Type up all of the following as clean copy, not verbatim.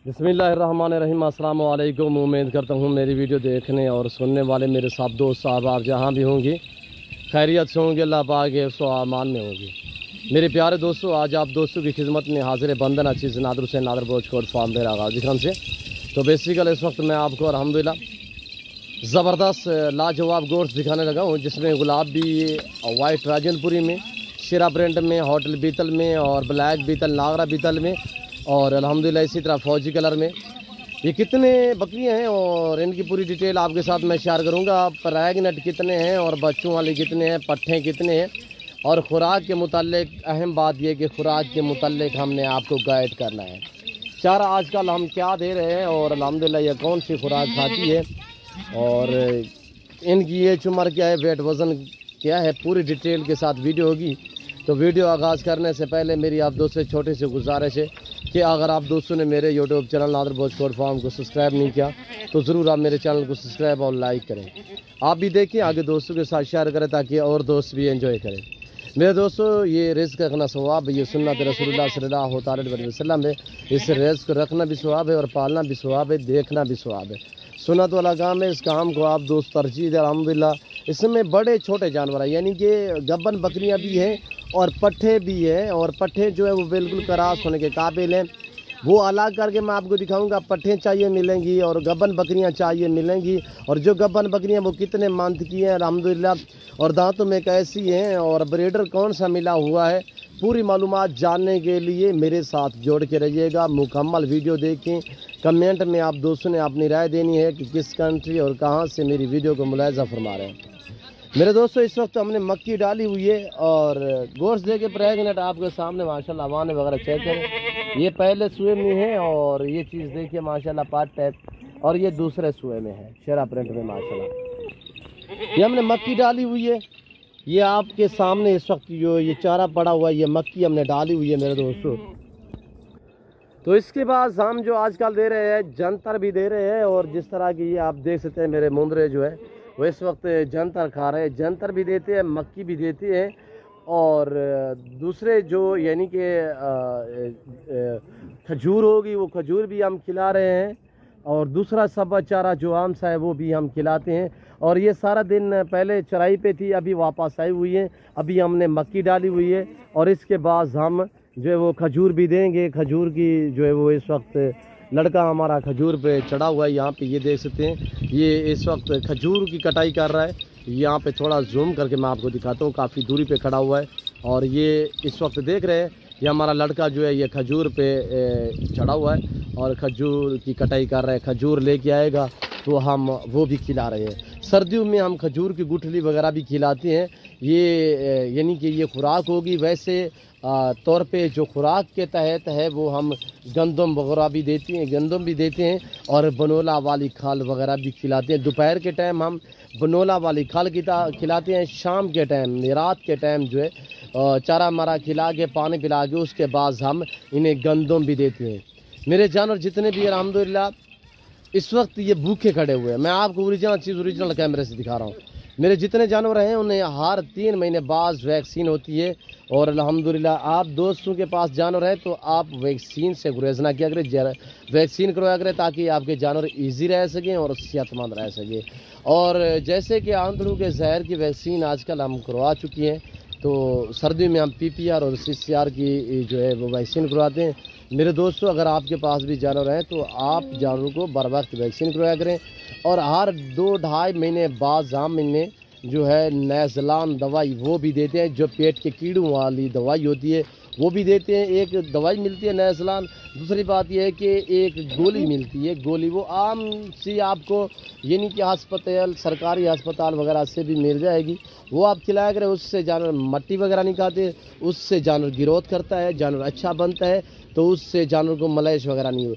बिस्मिल्लाहिर्रहमानिर्रहीम। अस्सलाम वालेकुम। उम्मीद करता हूँ मेरी वीडियो देखने और सुनने वाले मेरे सब दोस्त साहब आप जहाँ भी होंगे खैरियत से होंगे, अल्लाह पाक के सो आमान में होंगे। मेरे प्यारे दोस्तों, आज आप दोस्तों की खिदमत में हाजिर बंदन अचीज़ नादर से नादर बोझ कोट फार्म मेरा गाजी खान से। तो बेसिकल इस वक्त मैं आपको अल्हम्दुलिल्लाह ज़बरदस्त लाजवाब गोश्त दिखाने लगा हूँ, जिसमें गुलाबी वाइट राजनपुरी में, शिरा प्रिंट में, होटल बीतल में और ब्लैक बीतल नागरा बीतल में और अल्हम्दुलिल्लाह इसी तरह फौजी कलर में। ये कितने बकरियां हैं और इनकी पूरी डिटेल आपके साथ मैं शेयर करूंगा। प्रेग्नेंट कितने हैं और बच्चों वाले कितने हैं, पट्ठे कितने हैं और ख़ुराक के मुतालिक अहम बात यह कि ख़ुराक के मुतालिक हमने आपको गाइड करना है। चारा आजकल हम क्या दे रहे हैं और अल्हम्दुलिल्लाह ये कौन सी खुराक खाती है और इनकी एज उम्र क्या है, वेट वज़न क्या है, पूरी डिटेल के साथ वीडियो होगी। तो वीडियो आगाज़ करने से पहले मेरी आप दोस्तों से छोटी सी गुजारिश है कि अगर आप दोस्तों ने मेरे यूट्यूब चैनल नादर बोझ कोट फार्म को सब्सक्राइब नहीं किया तो ज़रूर आप मेरे चैनल को सब्सक्राइब और लाइक करें। आप भी देखें, आगे दोस्तों के साथ शेयर करें ताकि और दोस्त भी एंजॉय करें। मेरे दोस्तों, ये रिज़्क़ रखना सवाब है, ये सुन्नत रसूलुल्लाह सल्लल्लाहु अलैहि वसल्लम है। इस रिज़्क़ को रखना भी सवाब है और पालना भी सवाब है, देखना भी सवाब है। सुन्नत वाला काम है, इस काम को आप दोस्त तरजीह दें। अल्हम्दुलिल्लाह इसमें बड़े छोटे जानवर हैं, यानी कि गब्बन बकरियां भी हैं और पट्ठे भी हैं और पट्ठे जो है वो बिल्कुल करास होने के काबिल हैं। वो अलग करके मैं आपको दिखाऊंगा। पट्ठे चाहिए मिलेंगी और गब्बन बकरियां चाहिए मिलेंगी। और जो गब्बन बकरियां वो कितने मंथ की हैं अल्हम्दुलिल्लाह और दांतों में कैसी हैं और ब्रीडर कौन सा मिला हुआ है, पूरी मालूमात जानने के लिए मेरे साथ जोड़ के रहिएगा। मुकम्मल वीडियो देखें। कमेंट में आप दोस्तों ने अपनी राय देनी है कि किस कंट्री और कहाँ से मेरी वीडियो को मुलाहिजा फरमा रहे हैं। मेरे दोस्तों, इस वक्त हमने मक्की डाली हुई है और गोश्त दे के प्रेग्नेंट आपके सामने माशाल्लाह अवाने वगैरह चेक करें। ये पहले सुए में है और ये चीज़ देखिए माशाल्लाह पार्ट टाइप और ये दूसरे सुए में है शेरा प्रिंट में माशाल्लाह। ये हमने मक्की डाली हुई है, ये आपके सामने इस वक्त जो ये चारा पड़ा हुआ है ये मक्की हमने डाली हुई है मेरे दोस्तों। तो इसके बाद हम जो आजकल दे रहे हैं जंतर भी दे रहे हैं और जिस तरह की ये आप देख सकते हैं मेरे मुंदरे जो है वो इस वक्त जंतर खा रहे हैं। जंतर भी देते हैं, मक्की भी देते हैं और दूसरे जो यानी कि खजूर होगी वो खजूर भी हम खिला रहे हैं और दूसरा सब्ज़ चारा जो आम सा है वो भी हम खिलाते हैं। और ये सारा दिन पहले चराई पे थी, अभी वापस आई हुई है। अभी हमने मक्की डाली हुई है और इसके बाद हम जो है वो खजूर भी देंगे। खजूर की जो है वो इस वक्त लड़का हमारा खजूर पे चढ़ा हुआ है, यहाँ पे ये देख सकते हैं। ये इस वक्त खजूर की कटाई कर रहा है। यहाँ पे थोड़ा जूम करके मैं आपको दिखाता हूँ, काफ़ी दूरी पे खड़ा हुआ है और ये इस वक्त देख रहे हैं ये हमारा लड़का जो है ये खजूर पे चढ़ा हुआ है और खजूर की कटाई कर रहा है। खजूर लेके आएगा तो हम वो भी खिला रहे हैं। सर्दियों में हम खजूर की गुठली वगैरह भी खिलाते हैं। ये यानी कि ये खुराक होगी। वैसे तौर पे जो खुराक के तहत है वो हम गंदम वगैरह भी देते हैं, गंदम भी देते हैं और बनोला वाली खाल वगैरह भी खिलाते हैं। दोपहर के टाइम हम बनोला वाली खाल खिलाते हैं। शाम के टाइम रात के टाइम जो है चारा मारा खिला के पानी पिला के उसके बाद हम इन्हें गंदम भी देते हैं। मेरे जानवर जितने भी अल्हम्दुलिल्लाह इस वक्त ये भूखे खड़े हुए हैं। मैं आपको ओरिजिनल चीज़ ओरिजिनल कैमरे से दिखा रहा हूँ। मेरे जितने जानवर हैं उन्हें हर 3 महीने बाद वैक्सीन होती है और अल्हम्दुलिल्लाह आप दोस्तों के पास जानवर है तो आप वैक्सीन से गुरेज ना किया करें, वैक्सीन करवाया करें ताकि आपके जानवर ईजी रह सकें और सेहतमंद रह सकें। और जैसे कि आंतड़ों के जहर की वैक्सीन आजकल हम करवा चुकी हैं, तो सर्दी में हम PPR और CCR की जो है वो वैक्सीन करवाते हैं। मेरे दोस्तों, अगर आपके पास भी जानवर हैं तो आप जानवरों को बर वक्त वैक्सीन करवाया करें और हर 2-2.5 महीने बाद हम इन्हें जो है नैज़लान दवाई वो भी देते हैं, जो पेट के कीड़ों वाली दवाई होती है वो भी देते हैं। एक दवाई मिलती है नैज़लान। दूसरी बात यह है कि एक गोली मिलती है, गोली वो आम सी आपको यानी कि अस्पताल, सरकारी अस्पताल वगैरह से भी मिल जाएगी। वो आप खिलाया करें, उससे जानवर मट्टी वगैरह नहीं खाते, उससे जानवर ग्रोथ करता है, जानवर अच्छा बनता है, तो उससे जानवर को मलेश वगैरह नहीं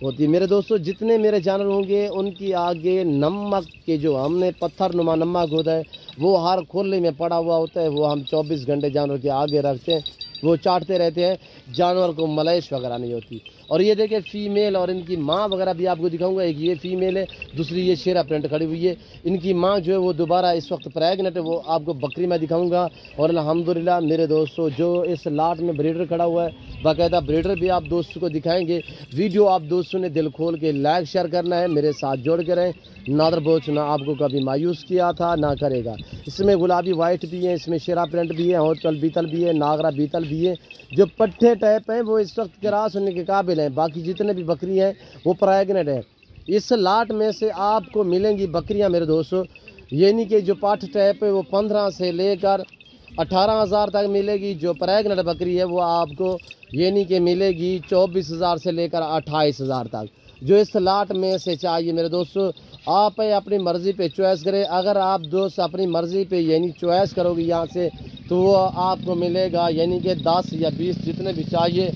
होती। मेरे दोस्तों, जितने मेरे जानवर होंगे उनकी आगे नमक के जो हमने पत्थर नुमा नमक होता है वो हर खुले में पड़ा हुआ होता है, वो हम 24 घंटे जानवर के आगे रखते हैं, वो चाटते रहते हैं, जानवर को मलेश वगैरह नहीं होती। और ये देखिए फीमेल और इनकी माँ वगैरह भी आपको दिखाऊंगा। एक ये फीमेल है, दूसरी ये शेरा प्रिंट खड़ी हुई है। इनकी माँ जो है वो दोबारा इस वक्त प्रेग्नेंट है, वो आपको बकरी में दिखाऊंगा। और अल्हम्दुलिल्लाह मेरे दोस्तों, जो इस लाट में ब्रीडर खड़ा हुआ है बाकायदा ब्रीडर भी आप दोस्तों को दिखाएंगे। वीडियो आप दोस्तों ने दिल खोल के लाइक शेयर करना है, मेरे साथ जोड़ के रहें। नादर बोच ना आपको कभी मायूस किया था ना करेगा। इसमें गुलाबी वाइट भी है, इसमें शेरा प्रिंट भी है, होटल बीतल भी है, नागरा बीतल भी है। जो पट्टे टाइप हैं वो इस वक्त क्रास होने के काबिल हैं। बाकी जितने भी बकरी हैं वो प्रेग्नेंट हैं। इस लाट में से आपको मिलेंगी बकरियां मेरे दोस्तों, यानी कि जो पाठ टाइप है वो 15 से लेकर 18,000 तक मिलेगी। जो प्रेग्नेंट बकरी है वो आपको यानी कि मिलेगी 24,000 से लेकर 28,000 तक। जो इस लाट में से चाहिए मेरे दोस्तों, आप अपनी मर्ज़ी पे चॉइस करें। अगर आप दोस्त अपनी मर्ज़ी पे यानी चॉइस करोगे यहाँ से तो वो आपको मिलेगा यानी कि 10 या 20 जितने भी चाहिए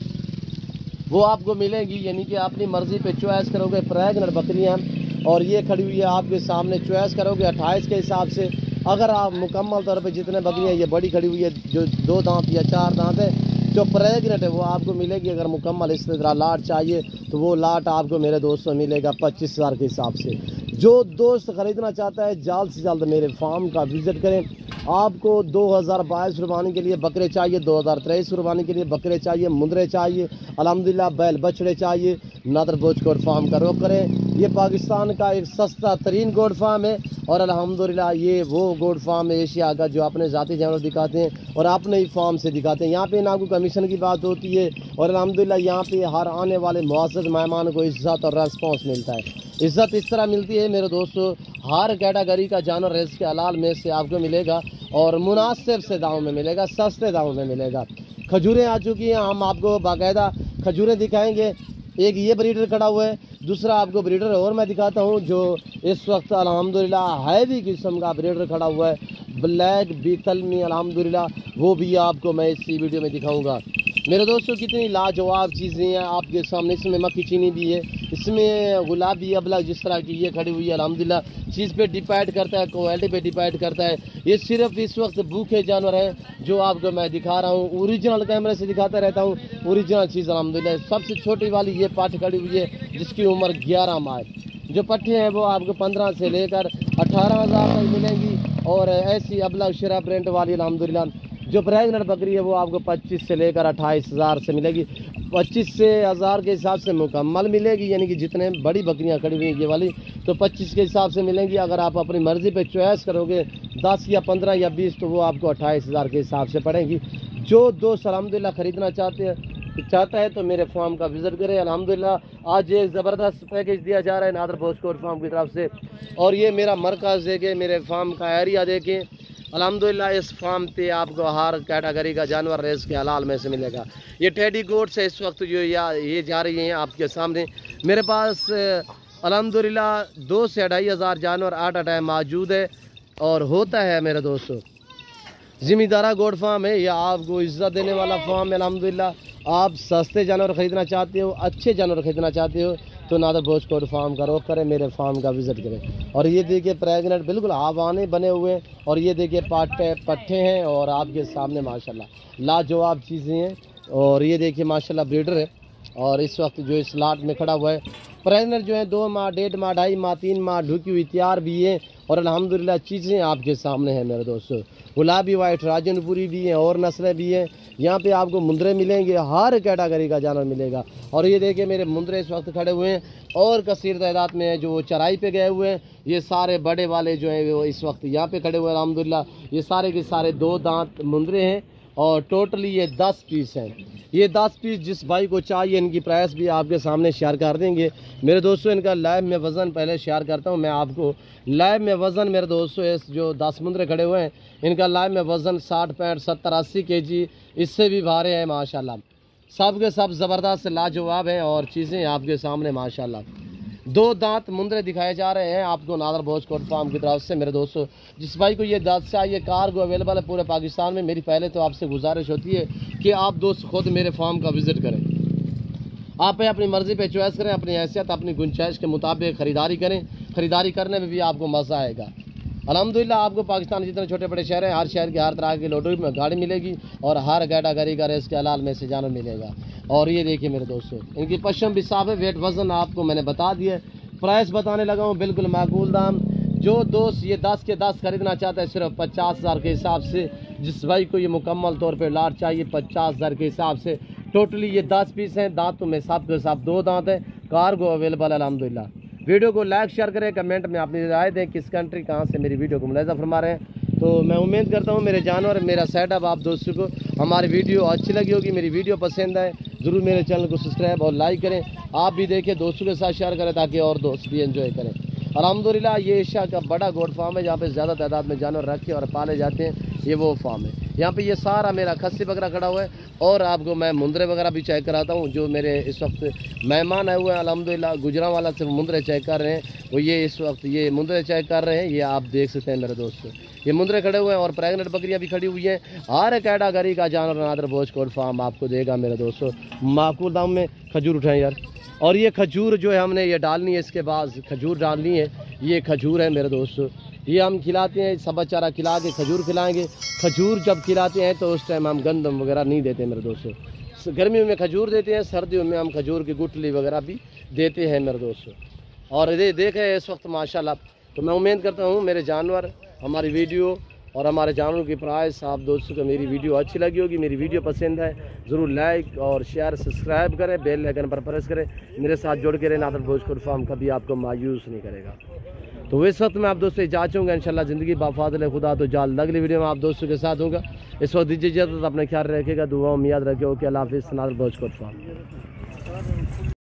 वो आपको मिलेगी। यानी कि अपनी मर्ज़ी पे चॉइस करोगे प्रेग्नेंट बकरियाँ। और ये खड़ी हुई है आपके सामने, चॉइस करोगे 28 के हिसाब से। अगर आप मुकम्मल तौर पे जितने बकरियाँ ये बड़ी खड़ी हुई है जो 2 दांत या 4 दांत है जो प्रेग्नेंट है वो आपको मिलेगी। अगर मुकम्मल इस तरह लाट चाहिए तो वो लाट आपको मेरे दोस्तों मिलेगा 25,000 के हिसाब से। जो दोस्त ख़रीदना चाहता है जल्द से जल्द मेरे फार्म का विज़िट करें। आपको 2022 कुर्बानी के लिए बकरे चाहिए, 2023 कुर्बानी के लिए बकरे चाहिए, मुंदरे चाहिए, अल्हम्दुलिल्लाह बैल बछड़े चाहिए, नादर बोच गोट फार्म का रुख करें। ये पाकिस्तान का एक सस्ता तरीन गोट फार्म है और अल्हम्दुलिल्लाह ये वो गोट फार्म है एशिया का जो अपने ज़ाती जानवर दिखाते हैं और अपने ही फार्म से दिखाते हैं। यहाँ पे ना कोई कमीशन की बात होती है और अल्हम्दुलिल्लाह यहाँ पे हर आने वाले मुअज़्ज़ज़ मेहमान को इज़्ज़त और रेस्पॉन्स मिलता है। इज़्ज़त इस तरह मिलती है मेरे दोस्तों, हर कैटेगरी का जानवर रिज़्क़ के हलाल में से आपको मिलेगा और मुनासिब से दामों में मिलेगा, सस्ते दामों में मिलेगा। खजूरें आ चुकी हैं, हम आपको बाकायदा खजूरें दिखाएंगे। एक ये ब्रीडर खड़ा हुआ है, दूसरा आपको ब्रीडर और मैं दिखाता हूँ जो इस वक्त अल्हम्दुलिल्लाह हैवी किस्म का ब्रीडर खड़ा हुआ है, ब्लैक बीतल में अल्हम्दुलिल्लाह, वो भी आपको मैं इसी वीडियो में दिखाऊंगा। मेरे दोस्तों कितनी लाजवाब चीज़ें हैं आपके सामने। इसमें मक्खी चीनी भी है, इसमें गुलाबी अबला जिस तरह की ये खड़ी हुई है अल्हम्दुलिल्लाह, चीज़ पे डिपेंड करता है, क्वालिटी पे डिपेंड करता है। ये सिर्फ इस वक्त भूखे जानवर हैं जो आपको मैं दिखा रहा हूँ, ओरिजिनल कैमरे से दिखाता रहता हूँ ओरिजिनल चीज़ अल्हम्दुलिल्लाह। सबसे छोटी वाली ये पाठ खड़ी हुई है जिसकी उम्र 11 माह। जो पट्टे हैं वो आपको 15 से लेकर 18,000 तक मिलेंगी और ऐसी अबला शरा प्रिंट वाली अल्हम्दुलिल्लाह जो प्रेग्नेंट बकरी है वो आपको 25 से लेकर 28,000 से मिलेगी। 25 से 1000 के हिसाब से मुकम्मल मिलेगी, यानी कि जितने बड़ी बकरियां खड़ी हुई हैं ये वाली तो 25 के हिसाब से मिलेंगी। अगर आप अपनी मर्ज़ी पे चॉइस करोगे 10 या 15 या 20 तो वो आपको 28,000 के हिसाब से पड़ेगी। जो दोस्त अल्हम्दुलिल्लाह ख़रीदना चाहता है तो मेरे फार्म का विज़िट करें। अल्हम्दुलिल्लाह आज एक ज़बरदस्त पैकेज दिया जा रहा है नादर बोच गोट फार्म की तरफ से। और ये मेरा मरकज़ देखें, मेरे फार्म का एरिया देखें, अल्हम्दुलिल्लाह इस फार्म पे आपको हर कैटेगरी का जानवर रिज़्क़ के हलाल में से मिलेगा। ये टेडी गोट से इस वक्त जो ये जा रही हैं आपके सामने। मेरे पास अल्हम्दुलिल्लाह 2 से 2,500 जानवर आट टाइम मौजूद है और होता है मेरे दोस्तों। ज़िम्मेदारा गोट फार्म है, यह आपको इज़्ज़त देने वाला फार्म है अल्हम्दुलिल्लाह। आप सस्ते जानवर ख़रीदना चाहते हो, अच्छे जानवर ख़रीदना चाहते हो तो नादर बोच गोट फार्म का रुख करें, मेरे फार्म का विज़िट करें। और ये देखिए प्रेग्नेंट बिल्कुल आवाने बने हुए हैं और ये देखिए पट्टे हैं और आपके सामने माशाल्लाह लाजवाब चीज़ें हैं। और ये देखिए माशाल्लाह ब्रीडर है और इस वक्त जो इस लाट में खड़ा हुआ है प्रेग्नेंट जो है 2 माह, 1.5 माह, 2.5 माह, 3 माह ढुकी हुई तैयार भी है और अल्हम्दुलिल्लाह चीज़ें आपके सामने हैं मेरे दोस्तों। गुलाबी वाइट राजनपुरी भी हैं और नस्लें भी हैं। यहाँ पे आपको मुंदरे मिलेंगे, हर कैटेगरी का जानवर मिलेगा। और ये देखिए मेरे मुंदरे इस वक्त खड़े हुए हैं और कसीर तादाद में है जो चराई पे गए हुए हैं। ये सारे बड़े वाले जो हैं वो इस वक्त यहाँ पे खड़े हुए हैं अल्हम्दुलिल्लाह। ये सारे के सारे 2 दांत मुंदरे हैं और टोटली ये 10 पीस हैं। ये 10 पीस जिस भाई को चाहिए इनकी प्राइस भी आपके सामने शेयर कर देंगे मेरे दोस्तों। इनका लाइव में वज़न पहले शेयर करता हूँ मैं आपको। लाइव में वज़न मेरे दोस्तों इस जो 10 मुंदरे खड़े हुए हैं इनका लाइव में वज़न 60, 65, 70, 80 kg इससे भी भारे हैं माशाल्लाह। सब के सब ज़बरदस्त लाजवाब हैं और चीज़ें आपके सामने माशाल्लाह। 2 दांत मुंदरे दिखाए जा रहे हैं आपको नादर बोच गोट फार्म की तरफ से मेरे दोस्तों। जिस भाई को ये दांत चाहिए कार्गो अवेलेबल है पूरे पाकिस्तान में। मेरी पहले तो आपसे गुजारिश होती है कि आप दोस्त खुद मेरे फार्म का विज़िट करें। आप अपनी मर्ज़ी पे चॉइस करें, अपनी हैसियत अपनी गुंजाइश के मुताबिक ख़रीदारी करें। ख़रीदारी करने में भी आपको मज़ा आएगा अल्हम्दुलिल्लाह। आपको पाकिस्तान जितने छोटे बड़े शहर हैं हर शहर के हर तरह की लोडों में गाड़ी मिलेगी और हर कैटेगरी का रिज़्क़ के हलाल में से जानवर मिलेगा। और ये देखिए मेरे दोस्तों इनकी पश्चिम भी साफ है, वेट वज़न आपको मैंने बता दिया। प्राइस बताने लगा हूँ बिल्कुल माकूल दाम। जो दोस्त ये 10 के 10 खरीदना चाहता है सिर्फ 50,000 के हिसाब से, जिस भाई को ये मुकम्मल तौर पे लाट चाहिए 50,000 के हिसाब से टोटली ये 10 पीस हैं। दांतों में सब के सब 2 दांत है। कार्गो अवेलेबल है अल्हम्दुलिल्लाह। वीडियो को लाइक शेयर करें, कमेंट में अपनी राय दें किस कंट्री कहाँ से मेरी वीडियो को मुलाहिजा फरमा रहे हैं। तो मैं उम्मीद करता हूँ मेरे जानवर, मेरा सेटअप आप दोस्तों को हमारी वीडियो अच्छी लगी होगी। मेरी वीडियो पसंद आए ज़रूर मेरे चैनल को सब्सक्राइब और लाइक करें। आप भी देखें, दोस्तों के साथ शेयर करें ताकि और दोस्त भी एंजॉय करें। अल्हम्दुलिल्लाह ये एशिया का बड़ा गोट फार्म है जहाँ पे ज़्यादा तादाद में जानवर रखे और पाले जाते हैं। ये वो फार्म है। यहाँ पे ये सारा मेरा खस्सी बकरा खड़ा हुआ है और आपको मैं मुंदरे वगैरह भी चेक कराता हूँ। जो मेरे इस वक्त मेहमान आए हुए हैं अल्हम्दुलिल्लाह, गुजरांवाला से मुंदरे चेक कर रहे हैं। वो ये इस वक्त ये मुंदरे चेक कर रहे हैं। ये आप देख सकते हैं मेरे दोस्तों, ये मुंदरे खड़े हुए हैं और प्रेगनेंट बकरियाँ भी खड़ी हुई हैं। हर कैटागरी का जानवर नादर भोज गोट फार्म आपको देगा मेरे दोस्तों माकूल दाम में। खजूर उठाएं यार। और ये खजूर जो है हमने ये डालनी है, इसके बाद खजूर डालनी है। ये खजूर है मेरे दोस्तों, ये हम खिलाते हैं। सबा चारा खिला के खजूर खिलाएंगे। खजूर जब खिलाते हैं तो उस टाइम हम गंदम वगैरह नहीं देते मेरे दोस्तों। गर्मियों में खजूर देते हैं, सर्दियों में हम खजूर की गुठली वगैरह भी देते हैं मेरे दोस्तों। और ये देखें इस वक्त माशाल्लाह। तो मैं उम्मीद करता हूँ मेरे जानवर, हमारी वीडियो और हमारे जानवरों की प्राइस आप दोस्तों को मेरी वीडियो अच्छी लगी होगी। मेरी वीडियो पसंद है ज़रूर लाइक और शेयर सब्सक्राइब करें, बेल आइकन पर प्रेस करें। मेरे साथ जुड़ के रहें। नादर भोज गोट फार्म कभी आपको मायूस नहीं करेगा। तो इस वक्त मैं आप दोस्तों इजाज़त चाहूँगा इंशाल्लाह ज़िंदगी बाफाज़िल खुदा तो जल्द अगली वीडियो में आप दोस्तों के साथ होगा। इस वक्त दीजिए इजाज़त, अपने ख्याल रखेगा, दुआ में याद रखेगा। ओके, अल्लाह हाफ़िज़। नादर भोज गोट फार्म।